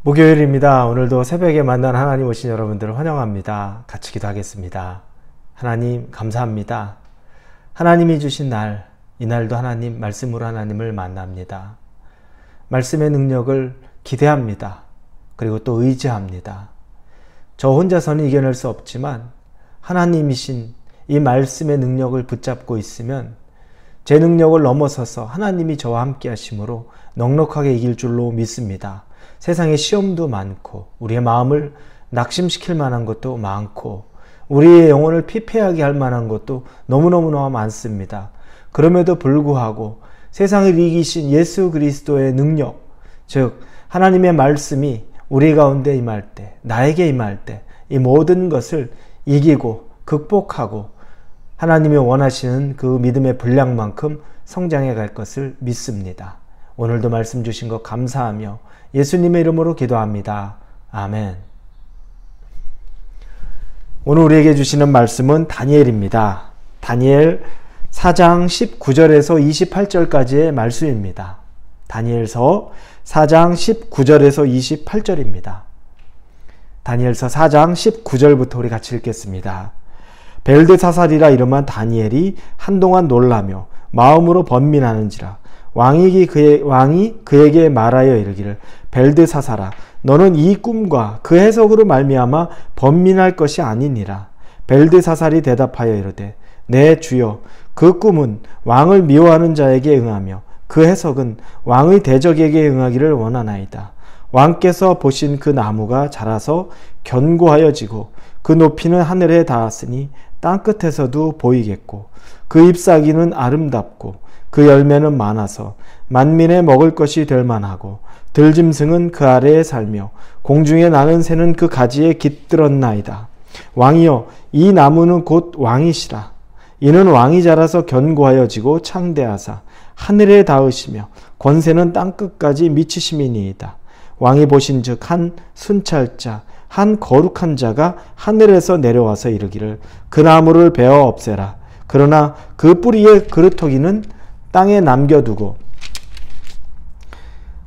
목요일입니다. 오늘도 새벽에 만난 하나님 오신 여러분들을 환영합니다. 같이 기도하겠습니다. 하나님 감사합니다. 하나님이 주신 날, 이날도 하나님 말씀으로 하나님을 만납니다. 말씀의 능력을 기대합니다. 그리고 또 의지합니다. 저 혼자서는 이겨낼 수 없지만 하나님이신 이 말씀의 능력을 붙잡고 있으면 제 능력을 넘어서서 하나님이 저와 함께 하심으로 넉넉하게 이길 줄로 믿습니다. 세상에 시험도 많고 우리의 마음을 낙심시킬 만한 것도 많고 우리의 영혼을 피폐하게 할 만한 것도 너무너무 많습니다. 그럼에도 불구하고 세상을 이기신 예수 그리스도의 능력, 즉 하나님의 말씀이 우리 가운데 임할 때, 나에게 임할 때 이 모든 것을 이기고 극복하고 하나님이 원하시는 그 믿음의 분량만큼 성장해 갈 것을 믿습니다. 오늘도 말씀 주신 것 감사하며 예수님의 이름으로 기도합니다. 아멘. 오늘 우리에게 주시는 말씀은 다니엘입니다. 다니엘 4장 19절에서 28절까지의 말씀입니다. 다니엘서 4장 19절에서 28절입니다. 다니엘서 4장 19절부터 우리 같이 읽겠습니다. 벨드사살이라 이름한 다니엘이 한동안 놀라며 마음으로 번민하는지라 왕이 그에게 말하여 이르기를 벨드사살아 너는 이 꿈과 그 해석으로 말미암아 번민할 것이 아니니라. 벨드사살이 대답하여 이르되 내 주여 그 꿈은 왕을 미워하는 자에게 응하며 그 해석은 왕의 대적에게 응하기를 원하나이다. 왕께서 보신 그 나무가 자라서 견고하여 지고 그 높이는 하늘에 닿았으니 땅끝에서도 보이겠고 그 잎사귀는 아름답고 그 열매는 많아서 만민에 먹을 것이 될 만하고 들짐승은 그 아래에 살며 공중에 나는 새는 그 가지에 깃들었나이다. 왕이여 이 나무는 곧 왕이시라. 이는 왕이 자라서 견고하여 지고 창대하사 하늘에 닿으시며 권세는 땅끝까지 미치심이니이다. 왕이 보신즉 한 순찰자 한 거룩한 자가 하늘에서 내려와서 이르기를 그 나무를 베어 없애라. 그러나 그 뿌리의 그루터기는 땅에 남겨두고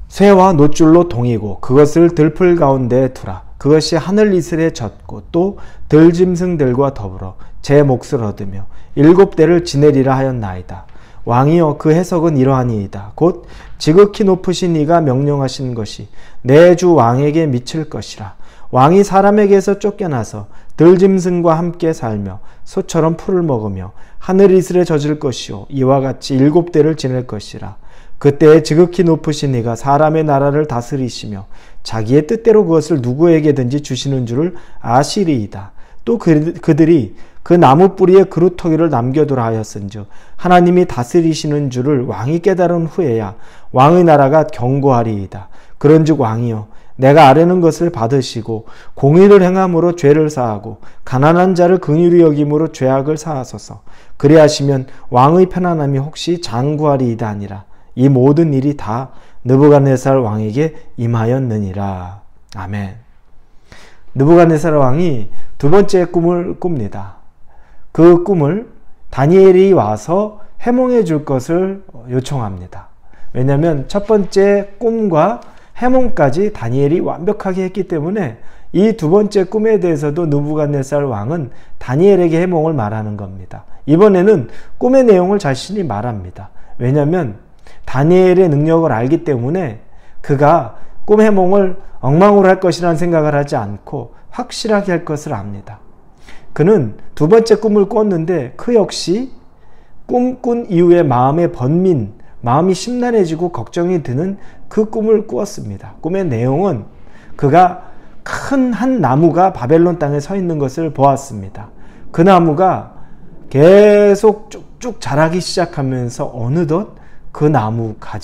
쇠와 놋줄로 동이고 그것을 들풀 가운데에 두라. 그것이 하늘 이슬에 젖고 또 들짐승들과 더불어 제 몫을 얻으며 7대를 지내리라 하였나이다. 왕이여 그 해석은 이러하니이다. 곧 지극히 높으신 이가 명령하신 것이 내 주 왕에게 미칠 것이라. 왕이 사람에게서 쫓겨나서 들짐승과 함께 살며 소처럼 풀을 먹으며 하늘 이슬에 젖을 것이요 이와 같이 7대를 지낼 것이라. 그때에 지극히 높으신 이가 사람의 나라를 다스리시며 자기의 뜻대로 그것을 누구에게든지 주시는 줄을 아시리이다. 또 그들이 그 나무 뿌리에 그루터기를 남겨두라 하였은즉 하나님이 다스리시는 줄을 왕이 깨달은 후에야 왕의 나라가 견고하리이다. 그런즉 왕이여 내가 아뢰는 것을 받으시고 공의를 행함으로 죄를 사하고 가난한 자를 긍휼히 여김으로 죄악을 사하소서. 그리하시면 왕의 편안함이 혹시 장구하리이다 아니라 이 모든 일이 다 느부갓네살 왕에게 임하였느니라. 아멘. 느부갓네살 왕이 두 번째 꿈을 꿉니다. 그 꿈을 다니엘이 와서 해몽해 줄 것을 요청합니다. 왜냐하면 첫 번째 꿈과 해몽까지 다니엘이 완벽하게 했기 때문에 이 두 번째 꿈에 대해서도 느부갓네살 왕은 다니엘에게 해몽을 말하는 겁니다. 이번에는 꿈의 내용을 자신이 말합니다. 왜냐하면 다니엘의 능력을 알기 때문에 그가 꿈 해몽을 엉망으로 할 것이라는 생각을 하지 않고 확실하게 할 것을 압니다. 그는 두 번째 꿈을 꿨는데 그 역시 꿈꾼 이후에 마음의 번민, 마음이 심란해지고 걱정이 드는 그 꿈을 꾸었습니다. 꿈의 내용은 그가 큰 한 나무가 바벨론 땅에 서 있는 것을 보았습니다. 그 나무가 계속 쭉쭉 자라기 시작하면서 어느덧 그 나무가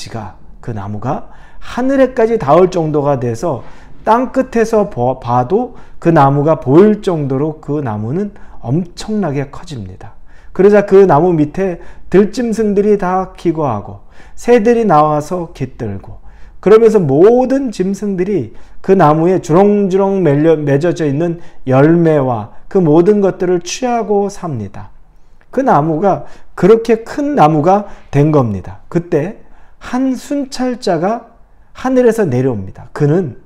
하늘에까지 닿을 정도가 돼서 땅끝에서 봐도 그 나무가 보일 정도로 그 나무는 엄청나게 커집니다. 그러자 그 나무 밑에 들짐승들이 다 기거하고 새들이 나와서 깃들고 그러면서 모든 짐승들이 그 나무에 주렁주렁 맺어져 있는 열매와 그 모든 것들을 취하고 삽니다. 그 나무가 그렇게 큰 나무가 된 겁니다. 그때 한 순찰자가 하늘에서 내려옵니다. 그는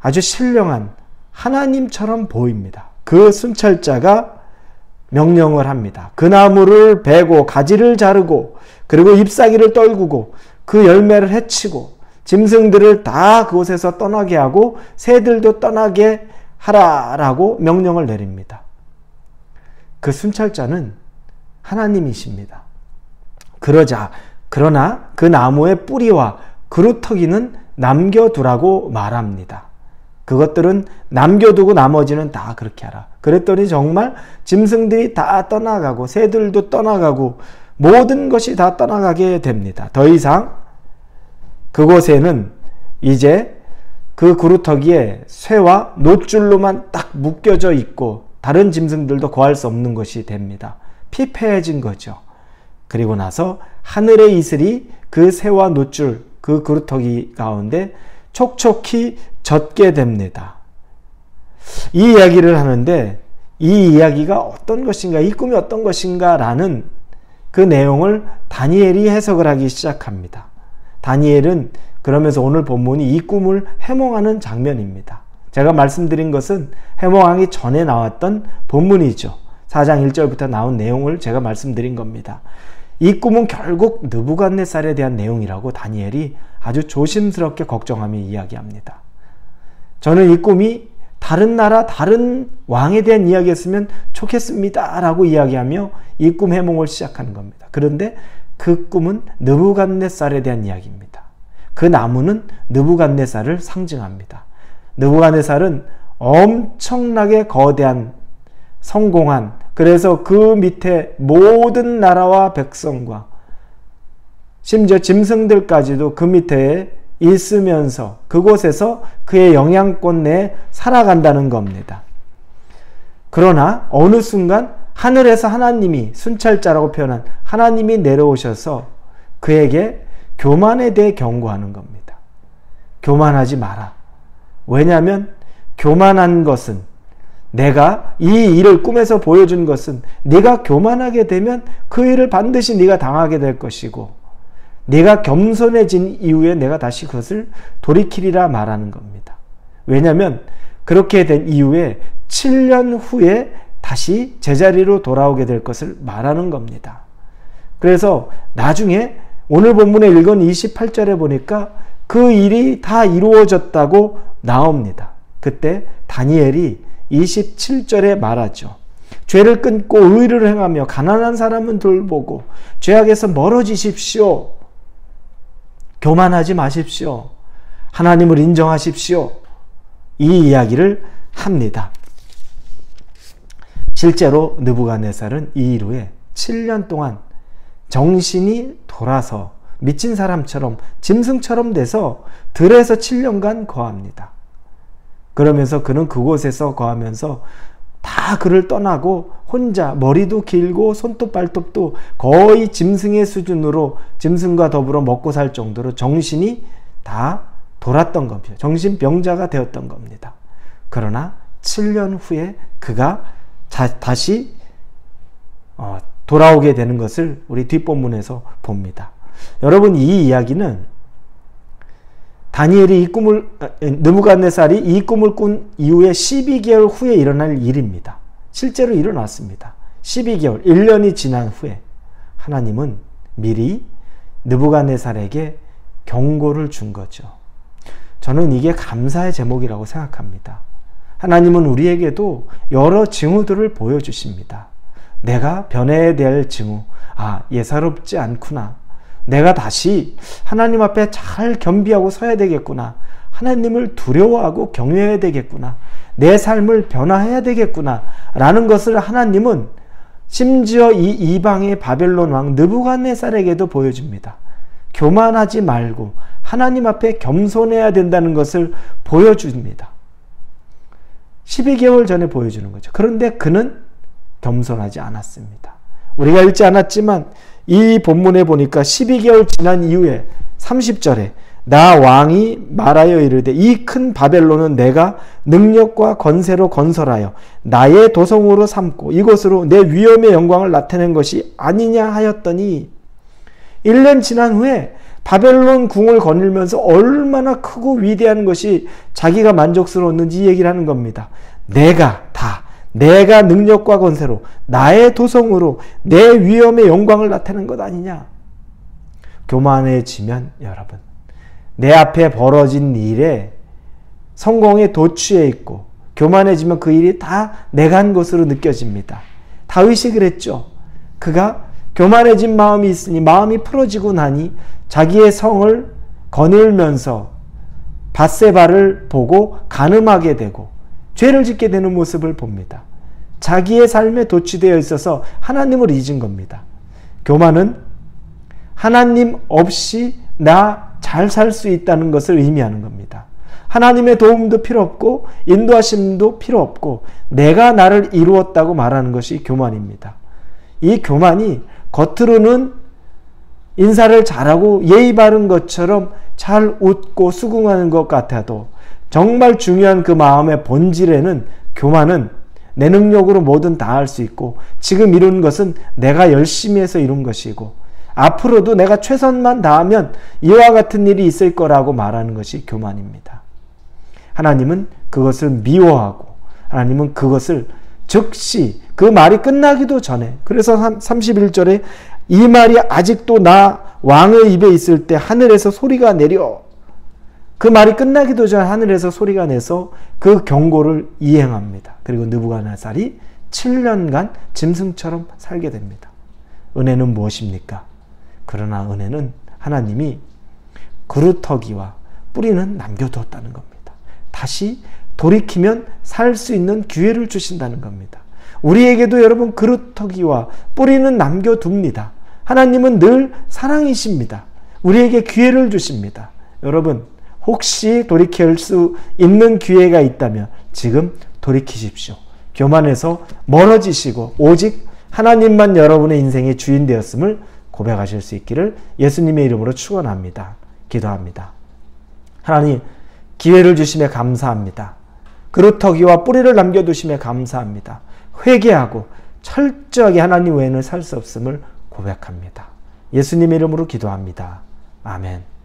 아주 신령한 하나님처럼 보입니다. 그 순찰자가 명령을 합니다. 그 나무를 베고 가지를 자르고 그리고 잎사귀를 떨구고 그 열매를 해치고 짐승들을 다 그곳에서 떠나게 하고 새들도 떠나게 하라라고 명령을 내립니다. 그 순찰자는 하나님이십니다. 그러나 그 나무의 뿌리와 그루터기는 남겨두라고 말합니다. 그것들은 남겨두고 나머지는 다 그렇게 하라. 그랬더니 정말 짐승들이 다 떠나가고 새들도 떠나가고 모든 것이 다 떠나가게 됩니다. 더 이상 그곳에는 이제 그 그루터기에 쇠와 놋줄로만 딱 묶여져 있고 다른 짐승들도 거할 수 없는 것이 됩니다. 피폐해진 거죠. 그리고 나서 하늘의 이슬이 그 쇠와 놋줄, 그 그루터기 가운데 촉촉히 젖게 됩니다. 이 이야기를 하는데 이 이야기가 어떤 것인가, 이 꿈이 어떤 것인가 라는 그 내용을 다니엘이 해석을 하기 시작합니다. 다니엘은 그러면서 오늘 본문이 이 꿈을 해몽하는 장면입니다. 제가 말씀드린 것은 해몽하기 전에 나왔던 본문이죠. 4장 1절부터 나온 내용을 제가 말씀드린 겁니다. 이 꿈은 결국 느부갓네살에 대한 내용이라고 다니엘이 아주 조심스럽게 걱정하며 이야기합니다. 저는 이 꿈이 다른 나라, 다른 왕에 대한 이야기였으면 좋겠습니다 라고 이야기하며 이 꿈 해몽을 시작하는 겁니다. 그런데 그 꿈은 느부갓네살에 대한 이야기입니다. 그 나무는 느부갓네살을 상징합니다. 느부갓네살은 엄청나게 거대한, 성공한, 그래서 그 밑에 모든 나라와 백성과 심지어 짐승들까지도 그 밑에 있으면서 그곳에서 그의 영향권 내에 살아간다는 겁니다. 그러나 어느 순간 하늘에서 하나님이, 순찰자라고 표현한 하나님이 내려오셔서 그에게 교만에 대해 경고하는 겁니다. 교만하지 마라. 왜냐하면 교만한 것은, 내가 이 일을 꿈에서 보여준 것은 네가 교만하게 되면 그 일을 반드시 네가 당하게 될 것이고, 네가 겸손해진 이후에 내가 다시 그것을 돌이키리라 말하는 겁니다. 왜냐하면 그렇게 된 이후에 7년 후에 다시 제자리로 돌아오게 될 것을 말하는 겁니다. 그래서 나중에 오늘 본문에 읽은 28절에 보니까 그 일이 다 이루어졌다고 나옵니다. 그때 다니엘이 27절에 말하죠. 죄를 끊고 의를 행하며 가난한 사람은 돌보고 죄악에서 멀어지십시오. 교만하지 마십시오. 하나님을 인정하십시오. 이 이야기를 합니다. 실제로 느부갓네살은 이 이후에 7년 동안 정신이 돌아서 미친 사람처럼, 짐승처럼 돼서 들에서 7년간 거합니다. 그러면서 그는 그곳에서 거하면서 다 그를 떠나고 혼자, 머리도 길고 손톱 발톱도 거의 짐승의 수준으로, 짐승과 더불어 먹고 살 정도로 정신이 다 돌았던 겁니다. 정신병자가 되었던 겁니다. 그러나 7년 후에 그가 다시 돌아오게 되는 것을 우리 뒷본문에서 봅니다. 여러분, 이 이야기는 다니엘이 느부갓네살이 이 꿈을 꾼 이후에 12개월 후에 일어날 일입니다. 실제로 일어났습니다. 12개월, 1년이 지난 후에 하나님은 미리 느부갓네살에게 경고를 준 거죠. 저는 이게 감사의 제목이라고 생각합니다. 하나님은 우리에게도 여러 징후들을 보여주십니다. 내가 변해야 될 징후, 예사롭지 않구나. 내가 다시 하나님 앞에 잘 겸비하고 서야 되겠구나. 하나님을 두려워하고 경외해야 되겠구나. 내 삶을 변화해야 되겠구나. 라는 것을 하나님은 심지어 이 이방의 바벨론 왕 느부갓네살에게도 보여줍니다. 교만하지 말고 하나님 앞에 겸손해야 된다는 것을 보여줍니다. 12개월 전에 보여주는 거죠. 그런데 그는 겸손하지 않았습니다. 우리가 읽지 않았지만 이 본문에 보니까 12개월 지난 이후에 30절에 나 왕이 말하여 이르되 이 큰 바벨론은 내가 능력과 권세로 건설하여 나의 도성으로 삼고 이곳으로 내 위엄의 영광을 나타낸 것이 아니냐 하였더니 1년 지난 후에 바벨론 궁을 거닐면서 얼마나 크고 위대한 것이 자기가 만족스러웠는지 얘기를 하는 겁니다. 내가 능력과 권세로 나의 도성으로 내 위엄의 영광을 나타내는 것 아니냐. 교만해지면 여러분 내 앞에 벌어진 일에 성공에 도취해 있고 교만해지면 그 일이 다 내가 한 것으로 느껴집니다. 다윗이 그랬죠. 그가 교만해진 마음이 있으니 마음이 풀어지고 나니 자기의 성을 거닐면서 밧세바를 보고 간음하게 되고 죄를 짓게 되는 모습을 봅니다. 자기의 삶에 도취되어 있어서 하나님을 잊은 겁니다. 교만은 하나님 없이 나 잘 살 수 있다는 것을 의미하는 겁니다. 하나님의 도움도 필요 없고 인도하심도 필요 없고 내가 나를 이루었다고 말하는 것이 교만입니다. 이 교만이 겉으로는 인사를 잘하고 예의 바른 것처럼 잘 웃고 수긍하는 것 같아도 정말 중요한 그 마음의 본질에는 교만은 내 능력으로 뭐든 다 할 수 있고 지금 이룬 것은 내가 열심히 해서 이룬 것이고 앞으로도 내가 최선만 다하면 이와 같은 일이 있을 거라고 말하는 것이 교만입니다. 하나님은 그것을 미워하고 하나님은 그것을 즉시 그 말이 끝나기도 전에 그래서 31절에 이 말이 아직도 나 왕의 입에 있을 때 하늘에서 소리가 내려 그 말이 끝나기도 전에 하늘에서 소리가 내서 그 경고를 이행합니다. 그리고 느부갓네살이 7년간 짐승처럼 살게 됩니다. 은혜는 무엇입니까? 그러나 은혜는 하나님이 그루터기와 뿌리는 남겨두었다는 겁니다. 다시 돌이키면 살 수 있는 기회를 주신다는 겁니다. 우리에게도 여러분 그루터기와 뿌리는 남겨둡니다. 하나님은 늘 사랑이십니다. 우리에게 기회를 주십니다. 여러분 혹시 돌이킬 수 있는 기회가 있다면 지금 돌이키십시오. 교만에서 멀어지시고 오직 하나님만 여러분의 인생의 주인 되었음을 고백하실 수 있기를 예수님의 이름으로 축원합니다. 기도합니다. 하나님 기회를 주심에 감사합니다. 그루터기와 뿌리를 남겨두심에 감사합니다. 회개하고 철저하게 하나님 외에는 살 수 없음을 고백합니다. 예수님의 이름으로 기도합니다. 아멘.